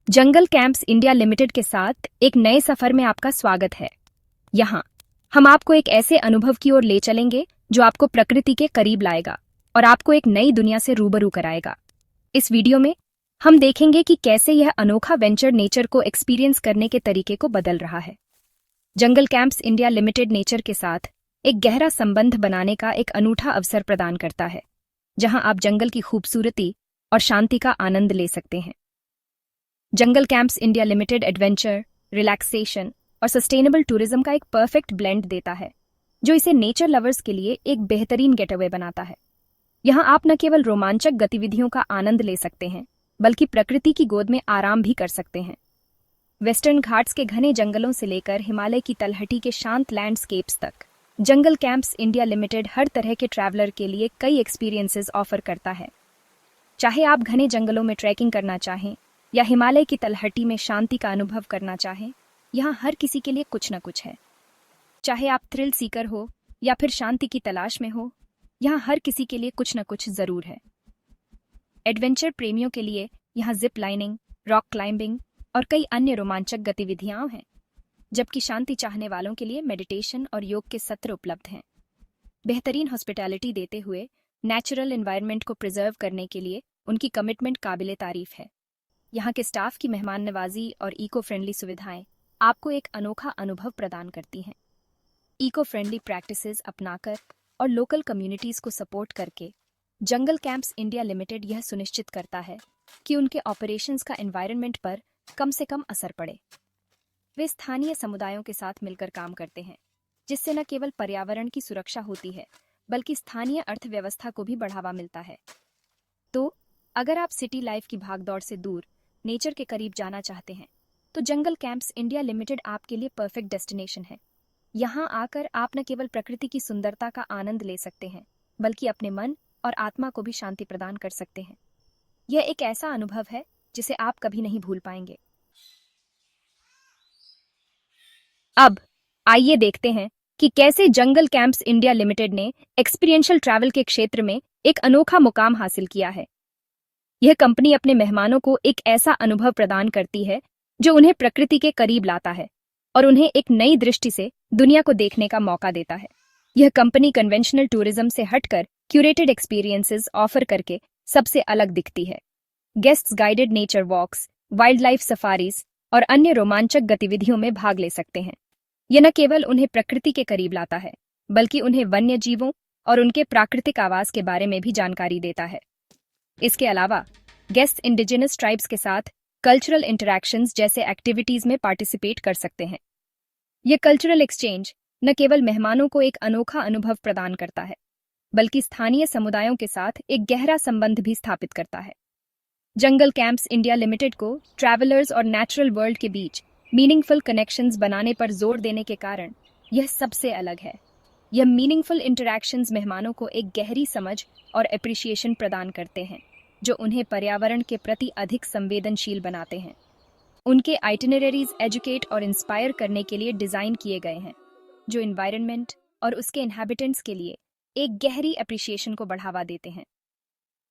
जंगल Camps India limited के साथ एक नए सफर में आपका स्वागत है। यहाँ हम आपको एक ऐसे अनुभव की ओर ले चलेंगे जो आपको प्रकृति के करीब लाएगा और आपको एक नई दुनिया से रूबरू कराएगा। इस वीडियो में हम देखेंगे कि कैसे यह अनोखा वेंचर नेचर को एक्सपीरियंस करने के तरीके को बदल रहा है। जंगल कैंप्स इंडिया लिमिटेड नेचर के साथ एक गहरा संबंध बनाने का एक अनूठा अवसर प्रदान करता है, जहां आप जंगल की खूबसूरती और शांति का आनंद ले सकते हैं। Jungle Camps India Limited adventure, relaxation और सस्टेनेबल टूरिज्म का एक परफेक्ट ब्लेंड देता है, जो इसे नेचर लवर्स के लिए एक बेहतरीन गेटअवे बनाता है। यहाँ आप न केवल रोमांचक गतिविधियों का आनंद ले सकते हैं, बल्कि प्रकृति की गोद में आराम भी कर सकते हैं। वेस्टर्न घाट्स के घने जंगलों से लेकर हिमालय की तलहटी के शांत लैंडस्केप्स तक, जंगल कैंप्स इंडिया लिमिटेड हर तरह के ट्रैवलर के लिए कई एक्सपीरियंसेस ऑफर करता है। चाहे आप घने जंगलों में ट्रैकिंग करना चाहें या हिमालय की तलहटी में शांति का अनुभव करना चाहें, यहाँ हर किसी के लिए कुछ न कुछ है। चाहे आप थ्रिल सीकर हो या फिर शांति की तलाश में हो, यहाँ हर किसी के लिए कुछ न कुछ जरूर है। एडवेंचर प्रेमियों के लिए यहाँ जिप लाइनिंग, रॉक क्लाइंबिंग और कई अन्य रोमांचक गतिविधियां हैं, जबकि शांति चाहने वालों के लिए मेडिटेशन और योग के सत्र उपलब्ध हैं। बेहतरीन हॉस्पिटैलिटी देते हुए नेचुरल एनवायरनमेंट को प्रिजर्व करने के लिए उनकी कमिटमेंट काबिले तारीफ है। यहाँ के स्टाफ की मेहमान नवाजी और इको फ्रेंडली सुविधाएं आपको एक अनोखा अनुभव प्रदान करती हैं। इको फ्रेंडली प्रैक्टिसेस अपनाकर और लोकल कम्युनिटीज को सपोर्ट करके जंगल कैंप्स इंडिया लिमिटेड यह सुनिश्चित करता है कि उनके ऑपरेशंस का एनवायरनमेंट पर कम से कम असर पड़े। वे स्थानीय समुदायों के साथ मिलकर काम करते हैं, जिससे न केवल पर्यावरण की सुरक्षा होती है, बल्कि स्थानीय अर्थव्यवस्था को भी बढ़ावा मिलता है। तो अगर आप सिटी लाइफ की भागदौड़ से दूर नेचर के करीब जाना चाहते हैं, तो जंगल कैंप्स इंडिया लिमिटेड आपके लिए परफेक्ट डेस्टिनेशन है। यहाँ आकर आप न केवल प्रकृति की सुंदरता का आनंद ले सकते हैं, बल्कि अपने मन और आत्मा को भी शांति प्रदान कर सकते हैं। यह एक ऐसा अनुभव है जिसे आप कभी नहीं भूल पाएंगे। अब आइए देखते हैं कि कैसे जंगल कैंप्स इंडिया लिमिटेड ने एक्सपीरियंशियल ट्रैवल के क्षेत्र में एक अनोखा मुकाम हासिल किया है। यह कंपनी अपने मेहमानों को एक ऐसा अनुभव प्रदान करती है जो उन्हें प्रकृति के करीब लाता है और उन्हें एक नई दृष्टि से दुनिया को देखने का मौका देता है। यह कंपनी कन्वेंशनल टूरिज्म से हटकर क्यूरेटेड एक्सपीरियंसेस ऑफर करके सबसे अलग दिखती है। Guests guided nature walks, wild life safaris और अन्य रोमांचक गतिविधियों में भाग ले सकते हैं। यह न केवल उन्हें प्रकृति के करीब लाता है, बल्कि उन्हें वन्य जीवों और उनके प्राकृतिक आवास के बारे में भी जानकारी देता है। इसके अलावा गेस्ट इंडिजिनस ट्राइब्स के साथ कल्चरल इंटरैक्शंस जैसे एक्टिविटीज में पार्टिसिपेट कर सकते हैं। यह कल्चरल एक्सचेंज न केवल मेहमानों को एक अनोखा अनुभव प्रदान करता है, बल्कि स्थानीय समुदायों के साथ एक गहरा संबंध भी स्थापित करता है। जंगल कैंप्स इंडिया लिमिटेड को ट्रैवलर्स और नेचुरल वर्ल्ड के बीच मीनिंगफुल कनेक्शंस बनाने पर जोर देने के कारण यह सबसे अलग है। यह मीनिंगफुल इंटरैक्शंस मेहमानों को एक गहरी समझ और एप्रिसिएशन प्रदान करते हैं, जो उन्हें पर्यावरण के प्रति अधिक संवेदनशील बनाते हैं। उनके आइटिनरीज एजुकेट और इंस्पायर करने के लिए डिजाइन किए गए हैं, जो एनवायरनमेंट और उसके इन्हैबिटेंट्स के लिए एक गहरी एप्रिसिएशन को बढ़ावा देते हैं।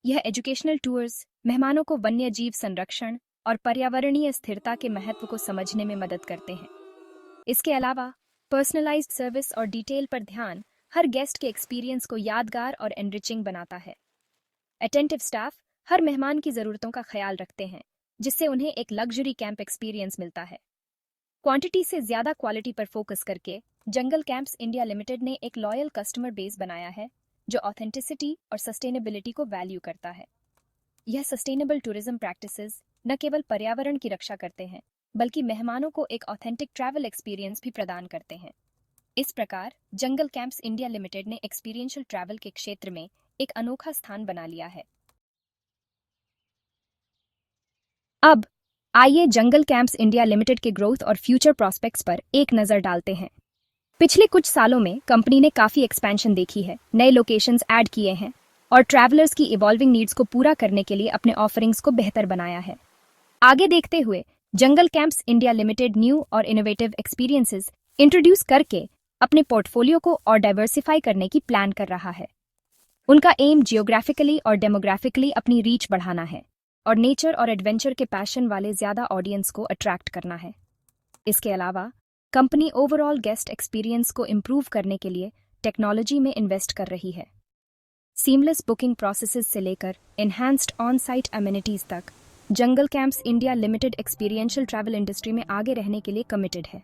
यह एजुकेशनल टूर्स मेहमानों को वन्य जीव संरक्षण और पर्यावरणीय स्थिरता के महत्व को समझने में मदद करते हैं। इसके अलावा पर्सनलाइज्ड सर्विस और डिटेल पर ध्यान हर गेस्ट के एक्सपीरियंस को यादगार और एनरिचिंग बनाता है। अटेंटिव स्टाफ हर मेहमान की जरूरतों का ख्याल रखते हैं, जिससे उन्हें एक लग्जरी कैंप एक्सपीरियंस मिलता है। क्वांटिटी से ज्यादा क्वालिटी पर फोकस करके जंगल कैंप्स इंडिया लिमिटेड ने एक लॉयल कस्टमर बेस बनाया है, जो ऑथेंटिसिटी और सस्टेनेबिलिटी को वैल्यू करता है। यह सस्टेनेबल टूरिज्म प्रैक्टिसेस न केवल पर्यावरण की रक्षा करते हैं, बल्कि मेहमानों को एक ऑथेंटिक ट्रैवल एक्सपीरियंस भी प्रदान करते हैं। इस प्रकार जंगल कैंप्स इंडिया लिमिटेड ने एक्सपीरियंशियल ट्रैवल के क्षेत्र में एक अनोखा स्थान बना लिया है। अब आइए जंगल कैंप्स इंडिया लिमिटेड के ग्रोथ और फ्यूचर प्रॉस्पेक्ट्स पर एक नजर डालते हैं। पिछले कुछ सालों में कंपनी ने काफी एक्सपेंशन देखी है, नए लोकेशंस ऐड किए हैं और ट्रैवलर्स की इवॉल्विंग नीड्स को पूरा करने के लिए अपने ऑफरिंग्स को बेहतर बनाया है। आगे देखते हुए जंगल कैंप्स इंडिया लिमिटेड न्यू और इनोवेटिव एक्सपीरियंसेस इंट्रोड्यूस करके अपने पोर्टफोलियो को और डाइवर्सिफाई करने की प्लान कर रहा है। उनका एम जियोग्राफिकली और डेमोग्राफिकली अपनी रीच बढ़ाना है। और नेचर और एडवेंचर के पैशन वाले ज्यादा ऑडियंस को अट्रैक्ट करना है। इसके अलावा कंपनी ओवरऑल गेस्ट एक्सपीरियंस को इम्प्रूव करने के लिए टेक्नोलॉजी में इन्वेस्ट कर रही है। सीमलेस बुकिंग प्रोसेसेस से लेकर एनहांस्ड ऑन साइट अमेनिटीज तक Jungle Camps India Limited experiential travel industry में आगे रहने के लिए कमिटेड है।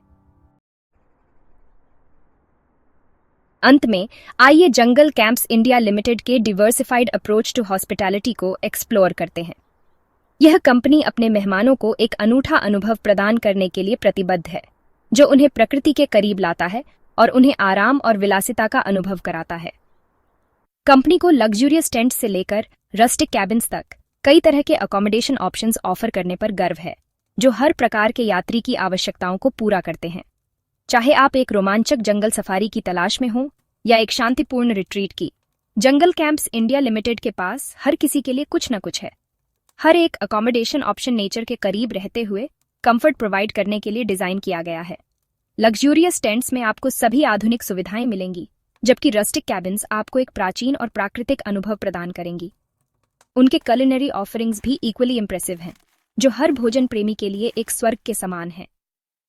अंत में आइए जंगल कैंप्स इंडिया लिमिटेड के डिवर्सिफाइड अप्रोच टू हॉस्पिटैलिटी को एक्सप्लोर करते हैं। यह कंपनी अपने मेहमानों को एक अनूठा अनुभव प्रदान करने के लिए प्रतिबद्ध है, जो उन्हें प्रकृति के करीब लाता है और उन्हें आराम और विलासिता का अनुभव कराता है। कंपनी को लग्जूरियस टेंट से लेकर रस्टिक कैबिन्स तक कई तरह के अकोमोडेशन ऑप्शंस ऑफर करने पर गर्व है, जो हर प्रकार के यात्री की आवश्यकताओं को पूरा करते हैं। चाहे आप एक रोमांचक जंगल सफारी की तलाश में हो या एक शांतिपूर्ण रिट्रीट की, जंगल कैंप्स इंडिया लिमिटेड के पास हर किसी के लिए कुछ न कुछ है। हर एक अकोमोडेशन ऑप्शन नेचर के करीब रहते हुए कंफर्ट प्रोवाइड करने के लिए डिजाइन किया गया है। लग्जूरियस टेंट्स में आपको सभी आधुनिक सुविधाएं मिलेंगी, जबकि रस्टिक कैबिन्स आपको एक प्राचीन और प्राकृतिक अनुभव प्रदान करेंगी। उनके कुलिनरी ऑफरिंग्स भी इक्वली इंप्रेसिव हैं, जो हर भोजन प्रेमी के लिए एक स्वर्ग के समान है।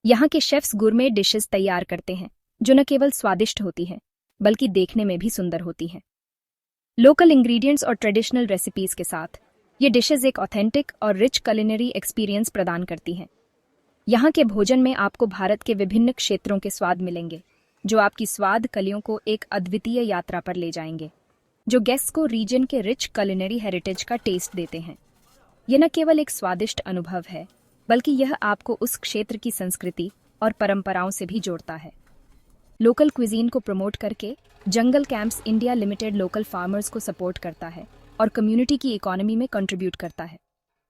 यहाँ के शेफ्स गुरमे डिशेस तैयार करते हैं, जो न केवल स्वादिष्ट होती हैं, बल्कि देखने में भी सुंदर होती हैं। लोकल इंग्रेडिएंट्स और ट्रेडिशनल रेसिपीज के साथ ये डिशेज एक ऑथेंटिक और रिच कुलिनरी एक्सपीरियंस प्रदान करती हैं। यहाँ के भोजन में आपको भारत के विभिन्न क्षेत्रों के स्वाद मिलेंगे, जो आपकी स्वाद कलियों को एक अद्वितीय यात्रा पर ले जाएंगे, जो गेस्ट्स को रीजन के रिच कुलिनरी हेरिटेज का टेस्ट देते हैं। यह न केवल एक स्वादिष्ट अनुभव है, बल्कि यह आपको उस क्षेत्र की संस्कृति और परंपराओं से भी जोड़ता है। लोकल क्विजीन को प्रमोट करके Jungle Camps India Limited local farmers को सपोर्ट करता है और कम्युनिटी की इकोनॉमी में कंट्रीब्यूट करता है।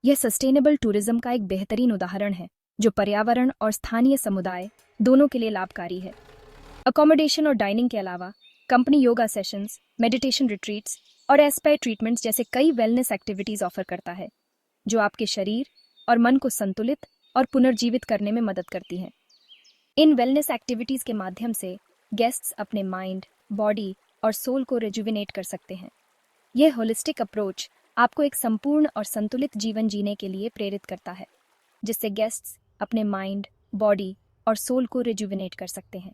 यह सस्टेनेबल टूरिज्म का एक बेहतरीन उदाहरण है, जो पर्यावरण और स्थानीय समुदाय दोनों के लिए लाभकारी है। अकोमोडेशन और डाइनिंग के अलावा company yoga sessions, meditation retreats और एस्पा ट्रीटमेंट्स जैसे कई वेलनेस एक्टिविटीज ऑफर करता है, जो आपके शरीर और मन को संतुलित और पुनर्जीवित करने में मदद करती हैं। इन वेलनेस एक्टिविटीज के माध्यम से गेस्ट्स अपने माइंड, बॉडी और सोल को रिजुविनेट कर सकते हैं। यह होलिस्टिक अप्रोच आपको एक संपूर्ण और संतुलित जीवन जीने के लिए प्रेरित करता है, जिससे गेस्ट्स अपने माइंड, बॉडी और सोल को रिजुविनेट कर सकते हैं।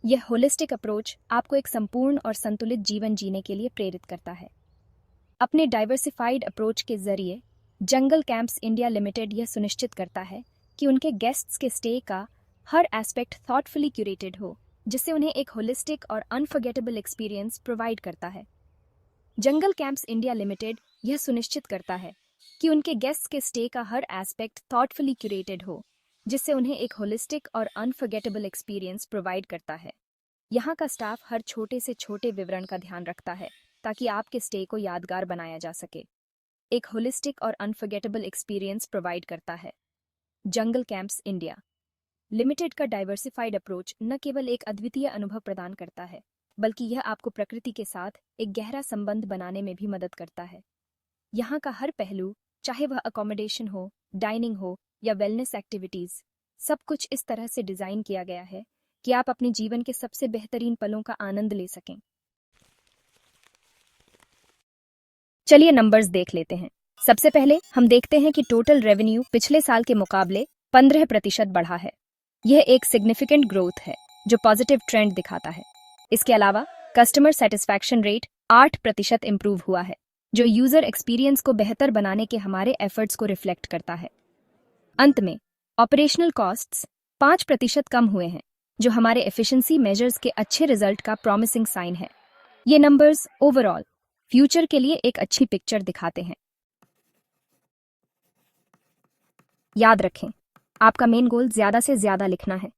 यह होलिस्टिक अप्रोच आपको एक संपूर्ण और संतुलित जीवन जीने के लिए प्रेरित करता है। अपने डाइवर्सिफाइड अप्रोच के जरिए जंगल कैंप्स इंडिया लिमिटेड यह सुनिश्चित करता है कि उनके गेस्ट्स के स्टे का हर एस्पेक्ट थॉटफुली क्यूरेटेड हो, जिससे उन्हें एक होलिस्टिक और अनफॉरगेटेबल एक्सपीरियंस प्रोवाइड करता है। जंगल कैंप्स इंडिया लिमिटेड यह सुनिश्चित करता है कि उनके गेस्ट्स के स्टे का हर एस्पेक्ट थॉटफुली क्यूरेटेड हो, जिससे उन्हें एक होलिस्टिक और अनफॉरगेटेबल एक्सपीरियंस प्रोवाइड करता है। यहाँ का स्टाफ हर छोटे से छोटे विवरण का ध्यान रखता है, ताकि आपके स्टे को यादगार बनाया जा सके। एक होलिस्टिक और अनफॉरगेटेबल एक्सपीरियंस प्रोवाइड करता है। जंगल कैंप्स इंडिया लिमिटेड का डाइवर्सिफाइड अप्रोच न केवल एक अद्वितीय अनुभव प्रदान करता है, बल्कि यह आपको प्रकृति के साथ एक गहरा संबंध बनाने में भी मदद करता है। यहाँ का हर पहलू, चाहे वह अकोमोडेशन हो, डाइनिंग हो या वेलनेस एक्टिविटीज, सब कुछ इस तरह से डिजाइन किया गया है कि आप अपने जीवन के सबसे बेहतरीन पलों का आनंद ले सकें। चलिए नंबर्स देख लेते हैं। सबसे पहले हम देखते हैं कि टोटल रेवेन्यू पिछले साल के मुकाबले 15% बढ़ा है। यह एक सिग्निफिकेंट ग्रोथ है, जो पॉजिटिव ट्रेंड दिखाता है। इसके अलावा कस्टमर सेटिस्फैक्शन रेट 8% इंप्रूव हुआ है, जो यूजर एक्सपीरियंस को बेहतर बनाने के हमारे एफर्ट्स को रिफ्लेक्ट करता है। अंत में ऑपरेशनल कॉस्ट्स 5% कम हुए हैं, जो हमारे एफिशिएंसी मेजर्स के अच्छे रिजल्ट का प्रॉमिसिंग साइन है। ये नंबर्स ओवरऑल फ्यूचर के लिए एक अच्छी पिक्चर दिखाते हैं। याद रखें, आपका मेन गोल ज्यादा से ज्यादा लिखना है।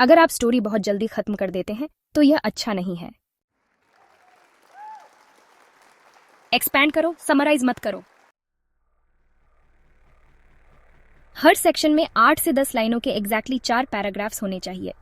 अगर आप स्टोरी बहुत जल्दी खत्म कर देते हैं तो यह अच्छा नहीं है। एक्सपैंड करो, समराइज मत करो। हर सेक्शन में 8 से 10 लाइनों के एग्जैक्टली 4 पैराग्राफ्स होने चाहिए।